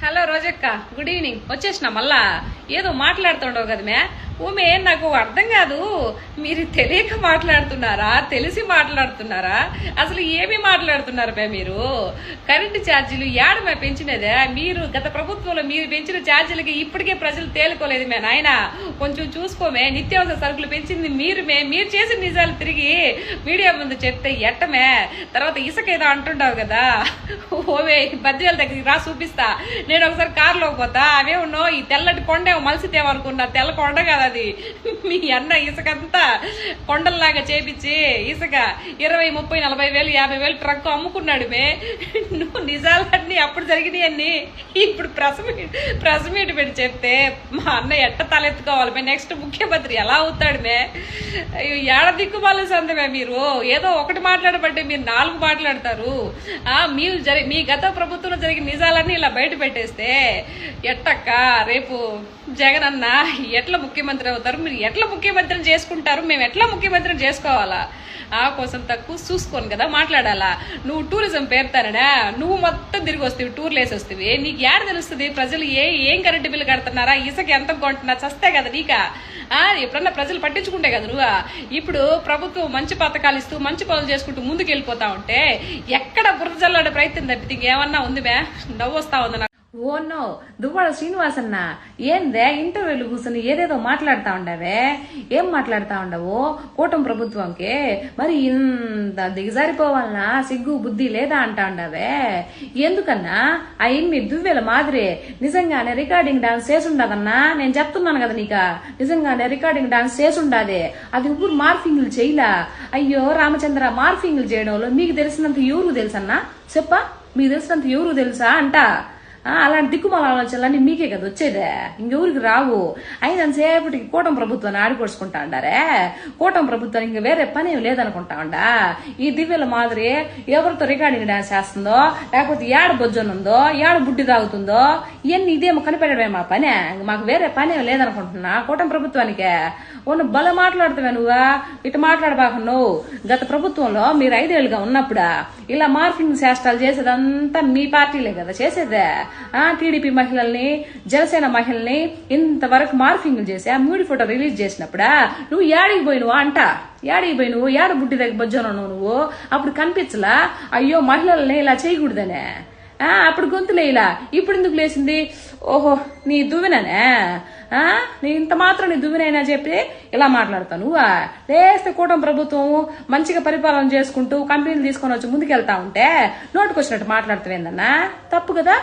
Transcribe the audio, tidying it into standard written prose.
Hello రోజక్క, good evening. వచ్చేసిన మళ్ళా ఏదో మాట్లాడుతుండవు కదా మే ఊమే. నాకు అర్థం కాదు, మీరు తెలియక మాట్లాడుతున్నారా తెలిసి మాట్లాడుతున్నారా? అసలు ఏమి మాట్లాడుతున్నారు మే మీరు? కరెంటు ఛార్జీలు ఏడమే పెంచినదే మీరు. గత ప్రభుత్వంలో మీరు పెంచిన ఛార్జీలకి ఇప్పటికే ప్రజలు తేలుకోలేదు మే నాయన. కొంచెం చూసుకోమే. నిత్యావసర సరుకులు పెంచింది మీరు మే. మీరు చేసిన నిజాలు తిరిగి మీడియా ముందు చెప్తే ఎట్టమే? తర్వాత ఇసుక ఏదో అంటుంటావు కదా, ఓవే బద్వేల దగ్గరికి రా చూపిస్తా. నేను ఒకసారి కారులో పోతా, అవే ఉన్నో ఈ తెల్లటి కొండేమో మలిసితేమనుకున్నా, తెల్ల కొండ కదా అది. మీ అన్న ఇసుకంతా కొండల్లాగా చేపించి ఇసుక 20, 30, 40 వేలు 50 వేలు ట్రక్ అమ్ముకున్నాడు మే. నువ్వు నిజాలన్నీ అప్పుడు జరిగినాయన్ని ఇప్పుడు ప్రెస్ మీట్ పెట్టి చెప్తే మా అన్న ఎట్ట తలెత్తుకోవాలి మే? నెక్స్ట్ ముఖ్యమంత్రి ఎలా అవుతాడు మే? ఏడ దిక్కుమాల సందమే మీరు. ఏదో ఒకటి మాట్లాడబట్టే మీరు 4 మాట్లాడతారు. మీ గత ప్రభుత్వంలో జరిగిన నిజాలన్నీ ఇలా బయట పెట్టేస్తే ఎట్టక్క రేపు జగన్ అన్న ఎట్లా ముఖ్యమంత్రి అవుతారు? మీరు ఎట్లా ముఖ్యమంత్రిని చేసుకుంటారు? మేము ఎట్లా ముఖ్యమంత్రిని చేసుకోవాలా? ఆ కోసం తక్కువ చూసుకోను కదా మాట్లాడాలా. నువ్వు టూరిజం పేరుతానడా, నువ్వు మొత్తం తిరిగి వస్తావు, టూర్లు వేసి వస్తావి. నీకు ఏడ తెలుస్తుంది ప్రజలు ఏం కరెంటు బిల్లు కడుతున్నారా, ఇసుక ఎంత కొంటున్నా? చస్తే కదా నీకా? ఎప్పుడన్నా ప్రజలు పట్టించుకుంటే కదా నువ్వు. ఇప్పుడు ప్రభుత్వం మంచి పథకాలు ఇస్తూ మంచి పనులు చేసుకుంటూ ముందుకు వెళ్ళిపోతా ఉంటే ఎక్కడ బురద జల్లాడే ప్రయత్నం తప్పితే ఇంకేమన్నా ఉంది మే? నవ్వు వస్తా ఉంది. ఓ నో, దువ్వాడ శ్రీనివాసన్న ఏందే ఇంటర్వ్యూలు కూర్చొని ఏదేదో మాట్లాడుతా ఉండవే? ఏం మాట్లాడుతా ఉండవు? కూటమి ప్రభుత్వంకి మరి ఇంత దిగజారిపోవాలన్నా సిగ్గు బుద్ధి లేదా అంటా ఉండవే? ఎందుకన్నా ఆ ఇన్ని దువ్వెల మాదిరి నిజంగానే రికార్డింగ్ డాన్స్ చేసుండదన్నా. నేను చెప్తున్నాను కదా నీక, నిజంగానే రికార్డింగ్ డాన్స్ చేసుండాది. అది ఇప్పుడు మార్ఫింగ్లు చేయలా. అయ్యో రామచంద్ర, మార్ఫింగ్లు చేయడంలో మీకు తెలిసినంత ఎవరు తెలుసన్నా? చెప్పా, మీకు తెలిసినంత ఎవరు తెలుసా అంట. అలాంటి దిక్కుమాల ఆలోచనలన్నీ మీకే కదా వచ్చేదే, ఇంకెవరికి రావు. అయినంతసేపటికి కూటమి ప్రభుత్వాన్ని ఆడిపోసుకుంటా ఉండారే. కూటమి ప్రభుత్వానికి ఇంక వేరే పని ఏం లేదనుకుంటా ఉండా. ఈ దివ్యల మాదిరి ఎవరితో రికార్డింగ్ డాన్స్ చేస్తుందో, లేకపోతే ఏడ బొజ్జనుందో, ఏడ బుడ్డి తాగుతుందో, ఇవన్నీ ఇదేమో కనిపెట్టడమే మా పనే. మాకు వేరే పని ఏం లేదనుకుంటున్నా కూటమి ప్రభుత్వానికే. నువ్వు బల మాట్లాడుతావే నువ్వా? ఇటు మాట్లాడబాక నువ్వు. గత ప్రభుత్వంలో మీరు 5 ఏళ్లుగా ఉన్నప్పుడు ఇలా మార్ఫింగ్ శాస్త్రాలు చేసేదంతా మీ పార్టీలే కదా చేసేదే. టీడీపీ మహిళల్ని, జనసేన మహిళల్ని ఇంతవరకు మార్ఫింగ్ చేసి ఆ 3 ఫోటో రిలీజ్ చేసినప్పుడా నువ్వు ఏడికి పోయినవా అంట? ఏడికి పోయి నువ్వు ఏడ బుడ్డి దగ్గర బొజ్జను నువ్వు? అప్పుడు కనిపించలా అయ్యో మహిళల్ని ఇలా చేయకూడదనే? అప్పుడు గొంతులే ఇలా, ఇప్పుడు ఎందుకు లేసింది? ఓహో నీ దువ్వెననే? నీ ఇంత మాత్రం నీ దువ్వెనైనా చెప్పి ఇలా మాట్లాడతావు నువ్వా? లేస్తే కూటమి ప్రభుత్వం మంచిగా పరిపాలన చేసుకుంటూ కంపెనీలు తీసుకొని వచ్చి ముందుకెళ్తా ఉంటే నోటుకొచ్చినట్టు మాట్లాడుతావేందన్నా? తప్పు కదా.